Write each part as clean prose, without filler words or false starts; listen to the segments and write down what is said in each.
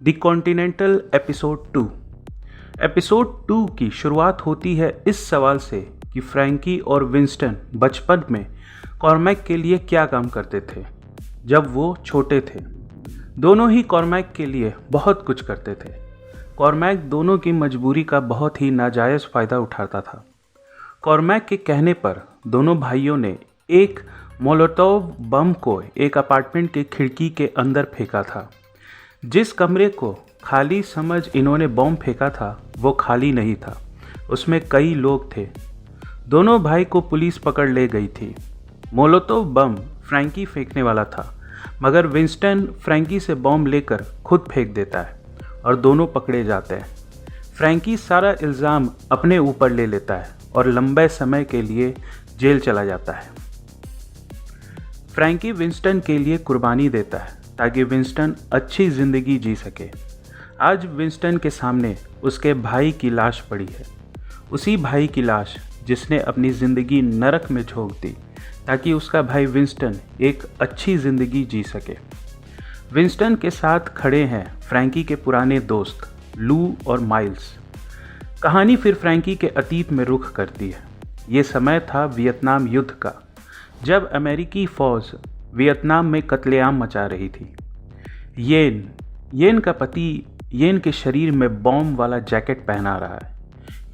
The continental episode 2 की शुरुआत होती है इस सवाल से कि फ्रैंकी और विंस्टन बचपन में कॉर्मैक के लिए क्या काम करते थे जब वो छोटे थे। दोनों ही कॉर्मैक के लिए बहुत कुछ करते थे। कॉर्मैक दोनों की मजबूरी का बहुत ही नाजायज़ फ़ायदा उठाता था। कॉर्मैक के कहने पर दोनों भाइयों ने एक मोलोटोव बम को एक अपार्टमेंट की खिड़की के अंदर फेंका था। जिस कमरे को खाली समझ इन्होंने बम फेंका था वो खाली नहीं था, उसमें कई लोग थे। दोनों भाई को पुलिस पकड़ ले गई थी। मोलोटोव बम फ्रैंकी फेंकने वाला था, मगर विंस्टन फ्रैंकी से बम लेकर खुद फेंक देता है और दोनों पकड़े जाते हैं। फ्रैंकी सारा इल्ज़ाम अपने ऊपर ले लेता है और लंबे समय के लिए जेल चला जाता है। फ्रैंकी विंस्टन के लिए कुर्बानी देता है ताकि विंस्टन अच्छी ज़िंदगी जी सके। आज विंस्टन के सामने उसके भाई की लाश पड़ी है, उसी भाई की लाश जिसने अपनी ज़िंदगी नरक में झोंक दी ताकि उसका भाई विंस्टन एक अच्छी ज़िंदगी जी सके। विंस्टन के साथ खड़े हैं फ्रैंकी के पुराने दोस्त लू और माइल्स। कहानी फिर फ्रैंकी के अतीत में रुख करती है। ये समय था वियतनाम युद्ध का, जब अमेरिकी फ़ौज वियतनाम में कत्लेआम मचा रही थी। येन का पति येन के शरीर में बॉम्ब वाला जैकेट पहना रहा है।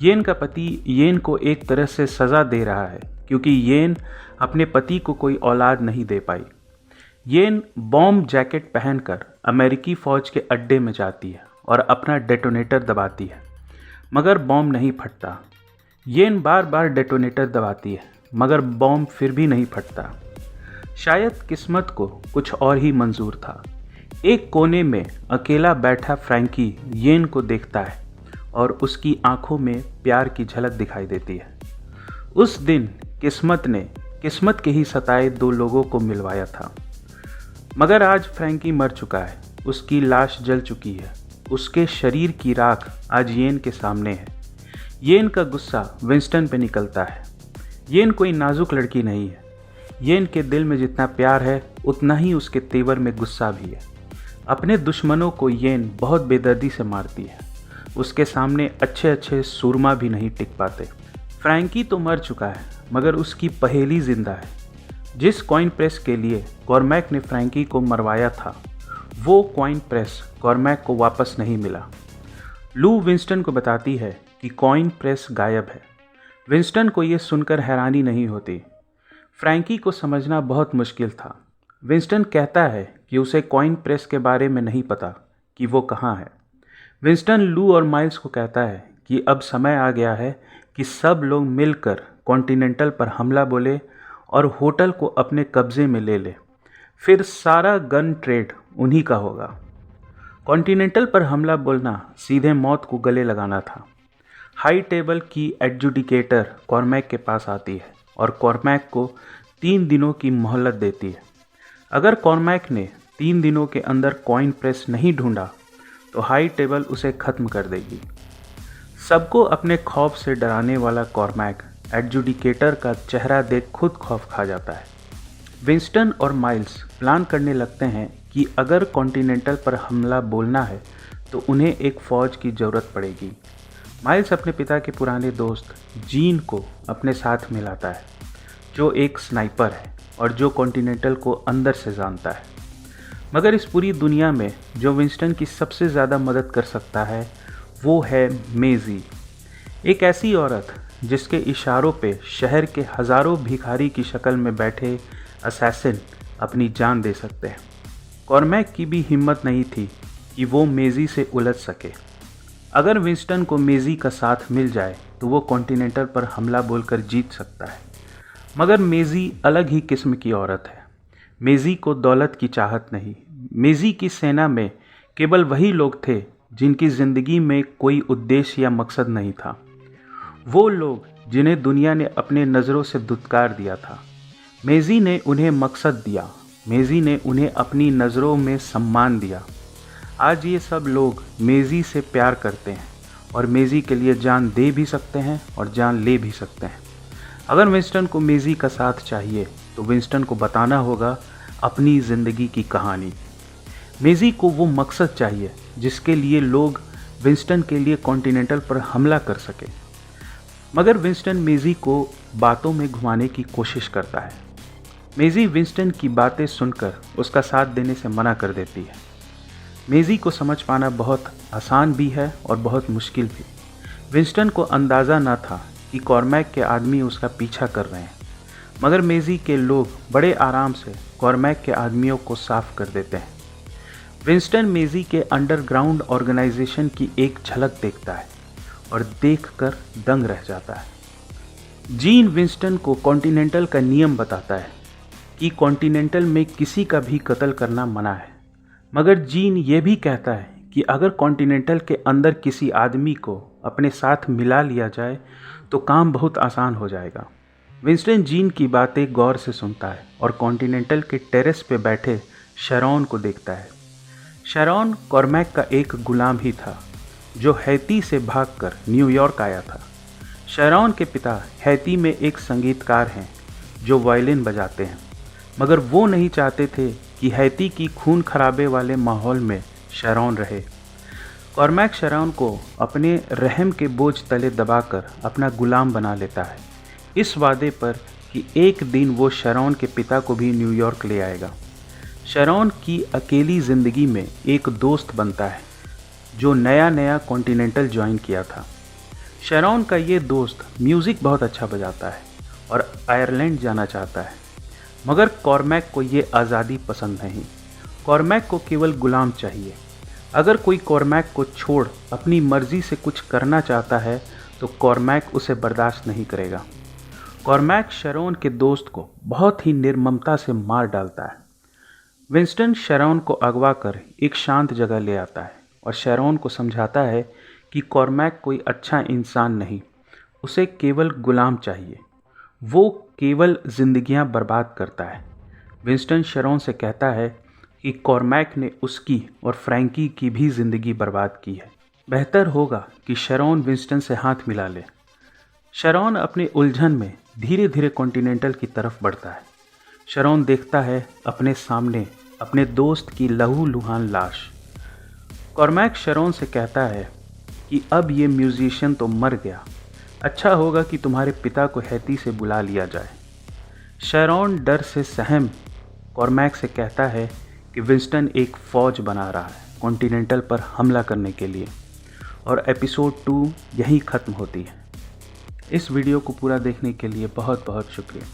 येन का पति येन को एक तरह से सज़ा दे रहा है क्योंकि येन अपने पति को कोई औलाद नहीं दे पाई। येन बॉम्ब जैकेट पहनकर अमेरिकी फ़ौज के अड्डे में जाती है और अपना डेटोनेटर दबाती है, मगर बॉम्ब नहीं फटता। येन बार बार डेटोनेटर दबाती है मगर बॉम्ब फिर भी नहीं फटता। शायद किस्मत को कुछ और ही मंजूर था। एक कोने में अकेला बैठा फ्रैंकी येन को देखता है और उसकी आंखों में प्यार की झलक दिखाई देती है। उस दिन किस्मत के ही सताए दो लोगों को मिलवाया था, मगर आज फ्रैंकी मर चुका है। उसकी लाश जल चुकी है। उसके शरीर की राख आज येन के सामने है। येन का गुस्सा विंस्टन पे निकलता है। येन कोई नाजुक लड़की नहीं है। येन के दिल में जितना प्यार है उतना ही उसके तेवर में गुस्सा भी है। अपने दुश्मनों को येन बहुत बेदर्दी से मारती है। उसके सामने अच्छे सूरमा भी नहीं टिक पाते। फ्रैंकी तो मर चुका है मगर उसकी पहेली जिंदा है। जिस कॉइन प्रेस के लिए कॉर्मैक ने फ्रैंकी को मरवाया था वो कॉइन प्रेस कॉर्मैक को वापस नहीं मिला। लू विंस्टन को बताती है कि कॉइन प्रेस गायब है। विंस्टन को यह सुनकर हैरानी नहीं होती। फ्रैंकी को समझना बहुत मुश्किल था। विंस्टन कहता है कि उसे कॉइन प्रेस के बारे में नहीं पता कि वो कहाँ है। विंस्टन लू और माइल्स को कहता है कि अब समय आ गया है कि सब लोग मिलकर कॉन्टिनेंटल पर हमला बोले और होटल को अपने कब्जे में ले ले। फिर सारा गन ट्रेड उन्हीं का होगा। कॉन्टिनेंटल पर हमला बोलना सीधे मौत को गले लगाना था। हाई टेबल की एडजुडिकेटर कॉर्मैक के पास आती है और कॉर्मैक को 3 दिनों की मोहलत देती है। अगर कॉर्मैक ने 3 दिनों के अंदर कॉइन प्रेस नहीं ढूंढा तो हाई टेबल उसे ख़त्म कर देगी। सबको अपने खौफ से डराने वाला कॉर्मैक एडजुडिकेटर का चेहरा देख खुद खौफ खा जाता है। विंस्टन और माइल्स प्लान करने लगते हैं कि अगर कॉन्टिनेंटल पर हमला बोलना है तो उन्हें एक फ़ौज की ज़रूरत पड़ेगी। माइल्स अपने पिता के पुराने दोस्त जीन को अपने साथ मिलाता है, जो एक स्नाइपर है और जो कॉन्टिनेंटल को अंदर से जानता है। मगर इस पूरी दुनिया में जो विंस्टन की सबसे ज़्यादा मदद कर सकता है वो है मेज़ी, एक ऐसी औरत जिसके इशारों पे शहर के हज़ारों भिखारी की शक्ल में बैठे असैसिन अपनी जान दे सकते हैं। कॉर्मैक की भी हिम्मत नहीं थी कि वो मेज़ी से उलझ सके। अगर विंस्टन को मेज़ी का साथ मिल जाए तो वो कॉन्टिनेंटल पर हमला बोलकर जीत सकता है। मगर मेज़ी अलग ही किस्म की औरत है। मेज़ी को दौलत की चाहत नहीं। मेज़ी की सेना में केवल वही लोग थे जिनकी ज़िंदगी में कोई उद्देश्य या मकसद नहीं था। वो लोग जिन्हें दुनिया ने अपने नज़रों से दुत्कार दिया था। मेज़ी ने उन्हें मकसद दिया। मेज़ी ने उन्हें अपनी नज़रों में सम्मान दिया। आज ये सब लोग मेज़ी से प्यार करते हैं और मेज़ी के लिए जान दे भी सकते हैं और जान ले भी सकते हैं। अगर विंस्टन को मेज़ी का साथ चाहिए तो विंस्टन को बताना होगा अपनी ज़िंदगी की कहानी। मेजी को वो मकसद चाहिए जिसके लिए लोग विंस्टन के लिए कॉन्टिनेंटल पर हमला कर सके, मगर विंस्टन मेजी को बातों में घुमाने की कोशिश करता है। मेजी विंस्टन की बातें सुनकर उसका साथ देने से मना कर देती है। मेजी को समझ पाना बहुत आसान भी है और बहुत मुश्किल भी। विंस्टन को अंदाज़ा न था कि कॉर्मैक के आदमी उसका पीछा कर रहे हैं, मगर मेजी के लोग बड़े आराम से कॉर्मैक के आदमियों को साफ कर देते हैं। विंस्टन मेजी के अंडरग्राउंड ऑर्गेनाइजेशन की एक झलक देखता है और देखकर दंग रह जाता है। जीन विंस्टन को कॉन्टिनेंटल का नियम बताता है कि कॉन्टिनेंटल में किसी का भी कत्ल करना मना है, मगर जीन ये भी कहता है कि अगर कॉन्टिनेंटल के अंदर किसी आदमी को अपने साथ मिला लिया जाए तो काम बहुत आसान हो जाएगा। विंस्टन जीन की बातें गौर से सुनता है और कॉन्टिनेंटल के टेरेस पे बैठे शैरॉन को देखता है। शैरॉन कॉर्मैक का एक गुलाम ही था जो हैती से भागकर न्यूयॉर्क आया था। शैरॉन के पिता हैती में एक संगीतकार हैं जो वायलिन बजाते हैं, मगर वो नहीं चाहते थे कि हैती की खून खराबे वाले माहौल में शैरॉन रहे। कॉर्मैक शैरॉन को अपने रहम के बोझ तले दबाकर अपना गुलाम बना लेता है, इस वादे पर कि एक दिन वो शैरॉन के पिता को भी न्यूयॉर्क ले आएगा। शैरॉन की अकेली ज़िंदगी में एक दोस्त बनता है जो नया कॉन्टिनेंटल ज्वाइन किया था। शैरॉन का ये दोस्त म्यूज़िक बहुत अच्छा बजाता है और आयरलैंड जाना चाहता है, मगर कॉर्मैक को ये आज़ादी पसंद नहीं। कॉर्मैक को केवल गुलाम चाहिए। अगर कोई कॉर्मैक को छोड़ अपनी मर्ज़ी से कुछ करना चाहता है तो कॉर्मैक उसे बर्दाश्त नहीं करेगा। कॉर्मैक शैरॉन के दोस्त को बहुत ही निर्ममता से मार डालता है। विंस्टन शैरॉन को अगवा कर एक शांत जगह ले आता है और शैरॉन को समझाता है कि कॉर्मैक कोई अच्छा इंसान नहीं, उसे केवल गुलाम चाहिए। वो केवल जिंदगियां बर्बाद करता है। विंस्टन शैरॉन से कहता है कि कॉर्मैक ने उसकी और फ्रैंकी की भी ज़िंदगी बर्बाद की है। बेहतर होगा कि शैरॉन विंस्टन से हाथ मिला ले। शैरॉन अपने उलझन में धीरे धीरे कॉन्टिनेंटल की तरफ बढ़ता है। शैरॉन देखता है अपने सामने अपने दोस्त की लहूलुहान लाश। कॉर्मैक शैरॉन से कहता है कि अब ये म्यूजिशियन तो मर गया, अच्छा होगा कि तुम्हारे पिता को हैती से बुला लिया जाए। शैरॉन डर से सहम कॉर्मैक से कहता है कि विंस्टन एक फ़ौज बना रहा है कॉन्टिनेंटल पर हमला करने के लिए, और एपिसोड 2 यहीं ख़त्म होती है। इस वीडियो को पूरा देखने के लिए बहुत बहुत शुक्रिया।